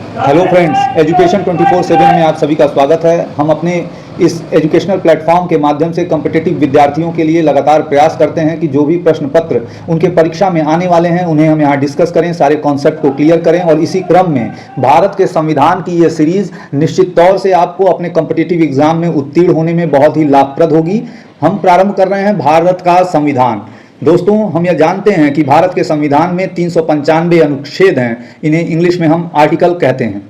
Hello friends, education 24/7 में आप सभी का स्वागत है। हम अपने इस एजुकेशनल प्लेटफॉर्म के माध्यम से कॉम्पिटिटिव विद्यार्थियों के लिए लगातार प्रयास करते हैं कि जो भी प्रश्न पत्र उनके परीक्षा में आने वाले हैं उन्हें हम यहाँ डिस्कस करें, सारे कॉन्सेप्ट को क्लियर करें। और इसी क्रम में भारत के संविधान की ये सीरीज़ निश्चित तौर से आपको अपने कॉम्पिटिटिव एग्जाम में उत्तीर्ण होने में बहुत ही लाभप्रद होगी। हम प्रारंभ कर रहे हैं भारत का संविधान। दोस्तों, हम यह जानते हैं कि भारत के संविधान में 395 अनुच्छेद हैं। इन्हें इंग्लिश में हम आर्टिकल कहते हैं।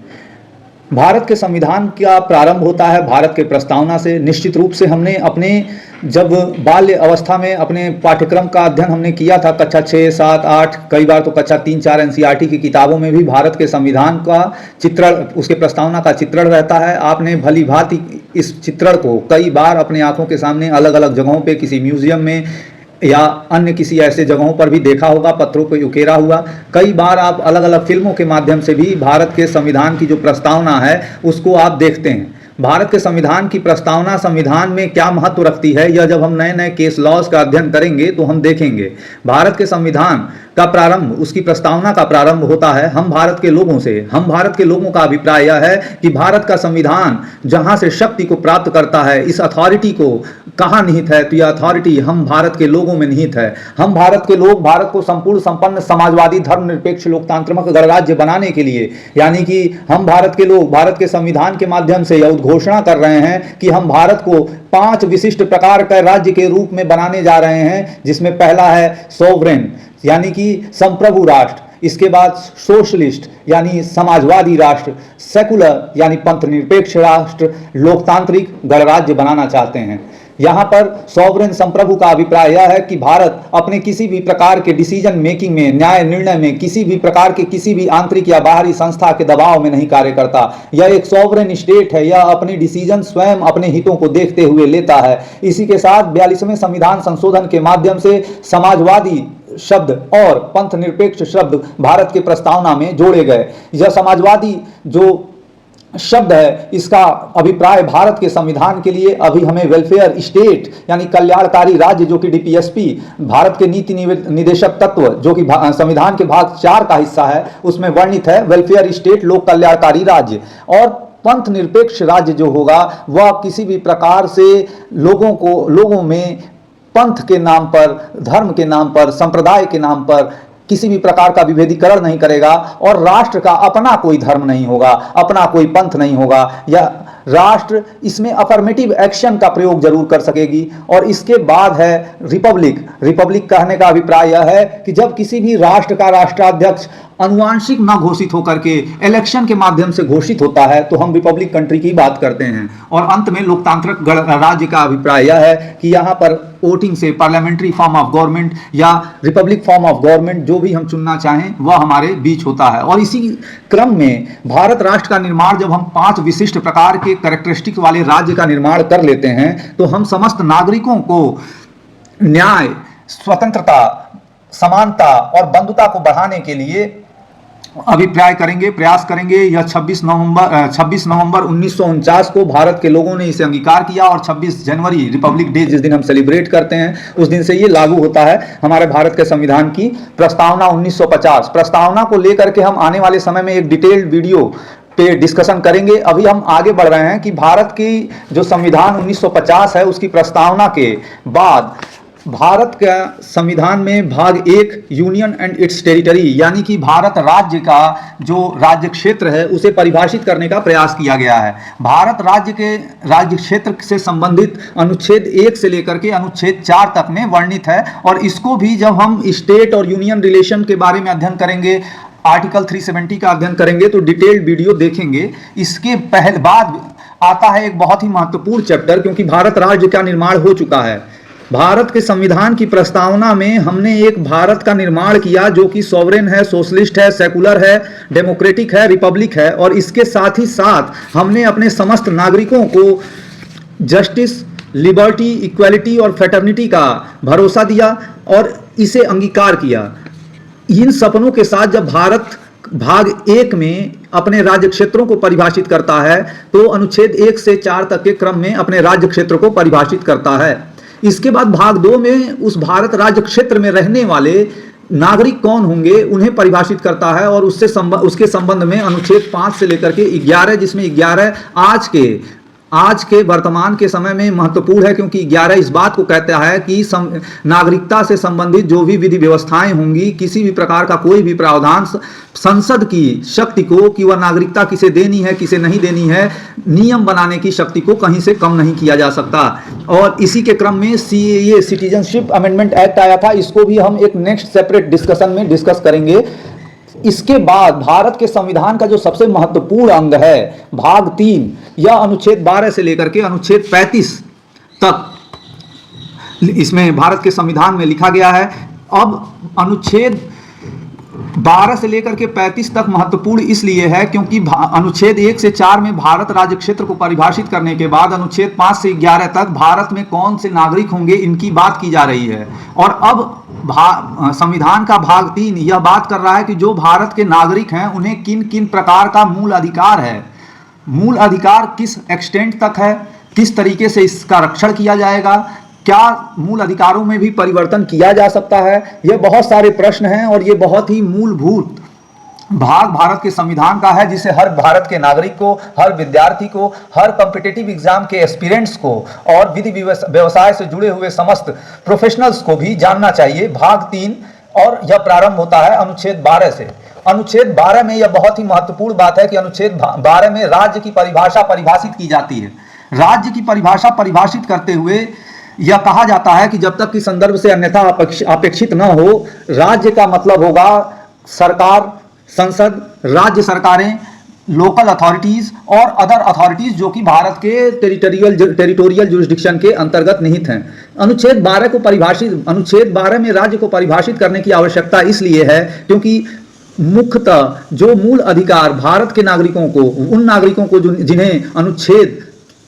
भारत के संविधान का प्रारंभ होता है भारत के प्रस्तावना से। निश्चित रूप से हमने अपने जब बाल्य अवस्था में अपने पाठ्यक्रम का अध्ययन हमने किया था, कक्षा 6, 7, 8, कई बार तो कक्षा 3, 4 एनसीईआरटी की किताबों में भी भारत के संविधान का चित्रण, उसके प्रस्तावना का चित्रण रहता है। आपने भली भांति इस चित्रण को कई बार अपने आंखों के सामने अलग अलग जगहों पे, किसी म्यूजियम में या अन्य किसी ऐसे जगहों पर भी देखा होगा, पत्रों पर उकेरा हुआ। कई बार आप अलग अलग फिल्मों के माध्यम से भी भारत के संविधान की जो प्रस्तावना है उसको आप देखते हैं। भारत के संविधान की प्रस्तावना संविधान में क्या महत्व रखती है, यह जब हम नए नए केस लॉज का अध्ययन करेंगे तो हम देखेंगे। भारत के संविधान का प्रारंभ, उसकी प्रस्तावना का प्रारंभ होता है हम भारत के लोगों से। हम भारत के लोगों का अभिप्राय यह है कि भारत का संविधान जहां से शक्ति को प्राप्त करता है, इस अथॉरिटी को कहाँ निहित है, तो यह अथॉरिटी हम भारत के लोगों में निहित है। हम भारत के लोग भारत को संपूर्ण संपन्न समाजवादी धर्मनिरपेक्ष लोकतांत्रिक गणराज्य बनाने के लिए, यानी कि हम भारत के लोग भारत के संविधान के माध्यम से यह घोषणा कर रहे हैं कि हम भारत को 5 विशिष्ट प्रकार के राज्य के रूप में बनाने जा रहे हैं, जिसमें पहला है सोवरेन यानी कि संप्रभु राष्ट्र, इसके बाद सोशलिस्ट यानी समाजवादी राष्ट्र, सेकुलर यानी पंथ निरपेक्ष राष्ट्र, लोकतांत्रिक गणराज्य बनाना चाहते हैं। यहाँ पर सॉवरेन संप्रभु का अभिप्राय यह है कि भारत अपने किसी भी प्रकार के डिसीजन मेकिंग में, न्याय निर्णय में, किसी भी प्रकार के किसी भी आंतरिक या बाहरी संस्था के दबाव में नहीं कार्य करता। यह एक सॉवरेन स्टेट है। यह अपने डिसीजन स्वयं अपने हितों को देखते हुए लेता है। इसी के साथ 42वें संविधान संशोधन के माध्यम से समाजवादी शब्द और पंथ निरपेक्ष शब्द भारत के प्रस्तावना में जोड़े गए। यह समाजवादी जो शब्द है, इसका अभिप्राय भारत के संविधान के लिए अभी हमें वेलफेयर स्टेट यानी कल्याणकारी राज्य, जो कि डीपीएसपी भारत के नीति निदेशक तत्व, जो कि संविधान के भाग 4 का हिस्सा है, उसमें वर्णित है वेलफेयर स्टेट, लोक कल्याणकारी राज्य। और पंथ निरपेक्ष राज्य जो होगा वह किसी भी प्रकार से लोगों में पंथ के नाम पर, धर्म के नाम पर, संप्रदाय के नाम पर किसी भी प्रकार का विभेदीकरण नहीं करेगा। और राष्ट्र का अपना कोई धर्म नहीं होगा, अपना कोई पंथ नहीं होगा। यह राष्ट्र इसमें अफर्मेटिव एक्शन का प्रयोग जरूर कर सकेगी। और इसके बाद है रिपब्लिक। रिपब्लिक कहने का अभिप्राय यह है कि जब किसी भी राष्ट्र का राष्ट्राध्यक्ष अनुवांशिक न घोषित होकर के इलेक्शन के माध्यम से घोषित होता है तो हम रिपब्लिक कंट्री की बात करते हैं। और अंत में लोकतांत्रिक राज्य का अभिप्राय यह है कि यहाँ पर वोटिंग से पार्लियामेंट्री फॉर्म ऑफ गवर्नमेंट या रिपब्लिक फॉर्म ऑफ गवर्नमेंट जो भी हम चुनना चाहें वह हमारे बीच होता है। और इसी क्रम में भारत राष्ट्र का निर्माण, जब हम 5 विशिष्ट प्रकार के कैरेक्टरिस्टिक वाले राज्य का निर्माण कर लेते हैं तो हम समस्त नागरिकों को न्याय, स्वतंत्रता, समानता और बंधुता को बढ़ाने के लिए अभिप्राय करेंगे, प्रयास करेंगे। यह 26 नवंबर 1949 को भारत के लोगों ने इसे अंगीकार किया और 26 जनवरी रिपब्लिक डे जिस दिन हम सेलिब्रेट करते हैं उस दिन से ये लागू होता है हमारे भारत के संविधान की प्रस्तावना 1950। प्रस्तावना को लेकर के हम आने वाले समय में एक डिटेल्ड वीडियो पे डिस्कशन करेंगे। अभी हम आगे बढ़ रहे हैं कि भारत की जो संविधान 1950 है उसकी प्रस्तावना के बाद भारत का संविधान में भाग 1 यूनियन एंड इट्स टेरिटरी यानी कि भारत राज्य का जो राज्य क्षेत्र है उसे परिभाषित करने का प्रयास किया गया है। भारत राज्य के राज्य क्षेत्र से संबंधित अनुच्छेद 1 से लेकर के अनुच्छेद 4 तक में वर्णित है। और इसको भी जब हम स्टेट और यूनियन रिलेशन के बारे में अध्ययन करेंगे, आर्टिकल 370 का अध्ययन करेंगे तो डिटेल्ड वीडियो देखेंगे। इसके बाद आता है एक बहुत ही महत्वपूर्ण चैप्टर, क्योंकि भारत राज्य का निर्माण हो चुका है। भारत के संविधान की प्रस्तावना में हमने एक भारत का निर्माण किया जो कि सॉवरेन है, सोशलिस्ट है, सेकुलर है, डेमोक्रेटिक है, रिपब्लिक है। और इसके साथ ही साथ हमने अपने समस्त नागरिकों को जस्टिस, लिबर्टी, इक्वालिटी और फ्रेटर्निटी का भरोसा दिया और इसे अंगीकार किया। इन सपनों के साथ जब भारत भाग 1 में अपने राज्य क्षेत्रों को परिभाषित करता है तो अनुच्छेद 1 से 4 तक के क्रम में अपने राज्य क्षेत्र को परिभाषित करता है। इसके बाद भाग 2 में उस भारत राज्य क्षेत्र में रहने वाले नागरिक कौन होंगे उन्हें परिभाषित करता है, और उसके संबंध में अनुच्छेद 5 से लेकर के 11, जिसमें 11 आज के वर्तमान के समय में महत्वपूर्ण है, क्योंकि 11 इस बात को कहता है कि नागरिकता से संबंधित जो भी विधि व्यवस्थाएं होंगी, किसी भी प्रकार का कोई भी प्रावधान संसद की शक्ति को कि वह नागरिकता किसे देनी है किसे नहीं देनी है, नियम बनाने की शक्ति को कहीं से कम नहीं किया जा सकता। और इसी के क्रम में CAA सिटीजनशिप अमेंडमेंट एक्ट आया था, इसको भी हम एक नेक्स्ट सेपरेट डिस्कशन में डिस्कस करेंगे। इसके बाद भारत के संविधान का जो सबसे महत्वपूर्ण अंग है भाग 3, यह अनुच्छेद 12 से लेकर के अनुच्छेद 35 तक इसमें भारत के संविधान में लिखा गया है। अब अनुच्छेद 12 से लेकर के 35 तक महत्वपूर्ण इसलिए है क्योंकि अनुच्छेद 1 से 4 में भारत राज्य क्षेत्र को परिभाषित करने के बाद अनुच्छेद 5 से 11 तक भारत में कौन से नागरिक होंगे इनकी बात की जा रही है। और अब संविधान का भाग 3 यह बात कर रहा है कि जो भारत के नागरिक हैं उन्हें किन किन प्रकार का मूल अधिकार है, मूल अधिकार किस एक्सटेंट तक है, किस तरीके से इसका रक्षण किया जाएगा, क्या मूल अधिकारों में भी परिवर्तन किया जा सकता है। ये बहुत सारे प्रश्न हैं और ये बहुत ही मूलभूत भाग भारत के संविधान का है, जिसे हर भारत के नागरिक को, हर विद्यार्थी को, हर कॉम्पिटिटिव एग्जाम के एस्पिरेंट्स को और विधि व्यवसाय से जुड़े हुए समस्त प्रोफेशनल्स को भी जानना चाहिए। भाग 3 और यह प्रारंभ होता है अनुच्छेद 12 से। अनुच्छेद 12 में यह बहुत ही महत्वपूर्ण बात है कि अनुच्छेद 12 में राज्य की परिभाषा परिभाषित की जाती है। राज्य की परिभाषा परिभाषित करते हुए यह कहा जाता है कि जब तक कि संदर्भ से अन्यथा अपेक्षित न हो, राज्य का मतलब होगा सरकार, संसद, राज्य सरकारें, लोकल अथॉरिटीज और अदर अथॉरिटीज जो कि भारत के टेरिटोरियल जुरिस्डिक्शन के अंतर्गत निहित हैं। अनुच्छेद 12 में राज्य को परिभाषित करने की आवश्यकता इसलिए है क्योंकि मुख्यतः जो मूल अधिकार भारत के नागरिकों को, उन नागरिकों को जिन्हें अनुच्छेद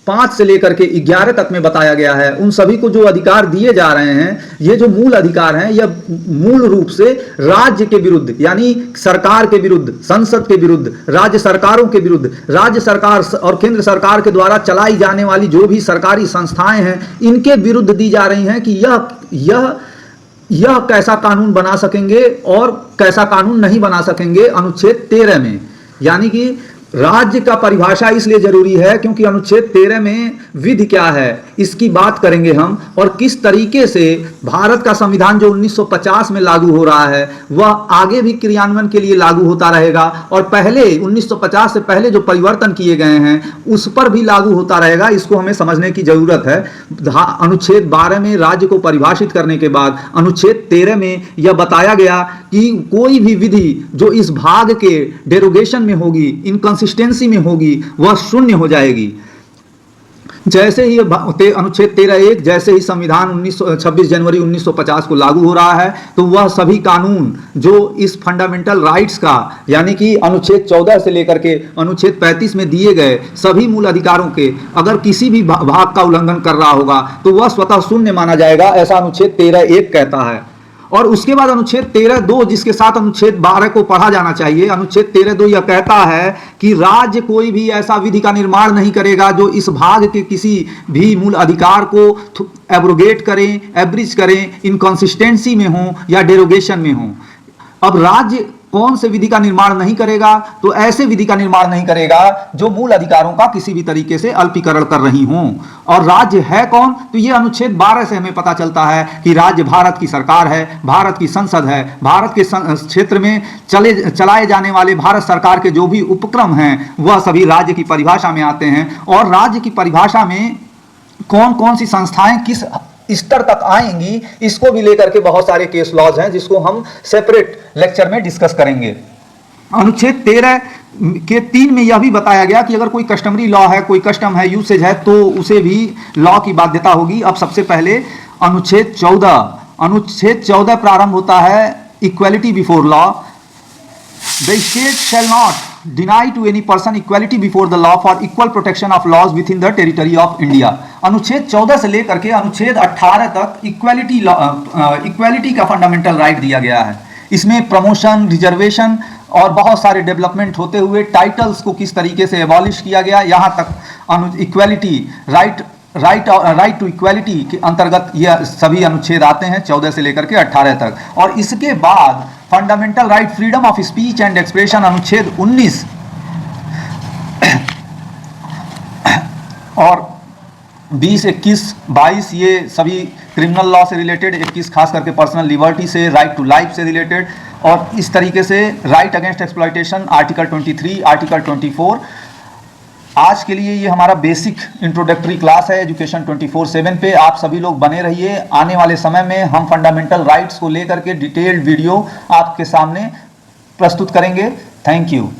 5 से लेकर के 11 तक में बताया गया है, उन सभी को जो अधिकार दिए जा रहे हैं, ये जो मूल अधिकार हैं, यह मूल रूप से राज्य के विरुद्ध, यानी सरकार के विरुद्ध, संसद के विरुद्ध, राज्य सरकारों के विरुद्ध, राज्य सरकार और केंद्र सरकार के द्वारा चलाई जाने वाली जो भी सरकारी संस्थाएं हैं, इनके विरुद्ध दी जा रही हैं कि यह कैसा कानून बना सकेंगे और कैसा कानून नहीं बना सकेंगे अनुच्छेद 13 में। यानी कि राज्य का परिभाषा इसलिए जरूरी है क्योंकि अनुच्छेद 13 में विधि क्या है इसकी बात करेंगे हम, और किस तरीके से भारत का संविधान जो 1950 में लागू हो रहा है वह आगे भी क्रियान्वयन के लिए लागू होता रहेगा, और पहले 1950 से पहले जो परिवर्तन किए गए हैं उस पर भी लागू होता रहेगा। इसको हमें समझने की जरूरत है। अनुच्छेद 12 में राज्य को परिभाषित करने के बाद अनुच्छेद 13 में यह बताया गया कि कोई भी विधि जो इस भाग के डेरोगेशन में होगी, इनकंसिस्टेंसी में होगी, वह शून्य हो जाएगी। जैसे ही अनुच्छेद 13(1) जैसे ही संविधान 26 जनवरी 1950 को लागू हो रहा है, तो वह सभी कानून जो इस फंडामेंटल राइट्स का, यानी कि अनुच्छेद 14 से लेकर के अनुच्छेद 35 में दिए गए सभी मूल अधिकारों के अगर किसी भी भाग का उल्लंघन कर रहा होगा तो वह स्वतः शून्य माना जाएगा, ऐसा अनुच्छेद 13(1) कहता है। और उसके बाद अनुच्छेद 13(2) जिसके साथ अनुच्छेद 12 को पढ़ा जाना चाहिए, अनुच्छेद 13(2) यह कहता है कि राज्य कोई भी ऐसा विधि का निर्माण नहीं करेगा जो इस भाग के किसी भी मूल अधिकार को एब्रोगेट करें, एब्रिज करें, इनकंसिस्टेंसी में हो या डेरोगेशन में हो। अब राज्य कौन से विधि का निर्माण नहीं करेगा, तो ऐसे विधि का निर्माण नहीं करेगा जो मूल अधिकारों का किसी भी तरीके से अल्पीकरण कर रही हों। और राज्य है कौन, तो ये अनुच्छेद 12 से हमें पता चलता है कि राज्य भारत की सरकार है, भारत की संसद है, भारत के क्षेत्र में चलाए जाने वाले भारत सरकार के जो भी उपक्रम हैं वह सभी राज्य की परिभाषा में आते हैं। और राज्य की परिभाषा में कौन कौन सी संस्थाएं किस स्तर तक आएंगी, इसको भी लेकर के बहुत सारे केस लॉज हैं जिसको हम सेपरेट लेक्चर में डिस्कस करेंगे। अनुच्छेद 13 के 3 में यह भी बताया गया कि अगर कोई कस्टमरी लॉ है, कोई कस्टम है, यूसेज है, तो उसे भी लॉ की बाध्यता होगी। अब सबसे पहले अनुच्छेद 14 प्रारंभ होता है equality before law. The state shall not deny to any person equality before the law for equal protection of laws within the territory of India। अनुच्छेद 14 से लेकर के अनुच्छेद 18 तक इक्वालिटी का फंडामेंटल राइट दिया गया है। इसमें प्रमोशन, रिजर्वेशन और बहुत सारे डेवलपमेंट होते हुए टाइटल्स को किस तरीके से एबॉलिश किया गया, यहाँ तक equality right right to equality के अंतर्गत यह सभी अनुच्छेद आते हैं 14 से लेकर के 18 तक। और इसके बाद fundamental right freedom of speech and expression अनुच्छेद 19 और 20, 21, 22 ये सभी क्रिमिनल लॉ से रिलेटेड, 21 खास करके पर्सनल लिबर्टी से, राइट टू लाइफ से रिलेटेड, और इस तरीके से right against exploitation article 23, article 24। आज के लिए ये हमारा बेसिक इंट्रोडक्टरी क्लास है एजुकेशन 24/7 पे। आप सभी लोग बने रहिए, आने वाले समय में हम फंडामेंटल राइट्स को लेकर के डिटेल्ड वीडियो आपके सामने प्रस्तुत करेंगे। Thank you.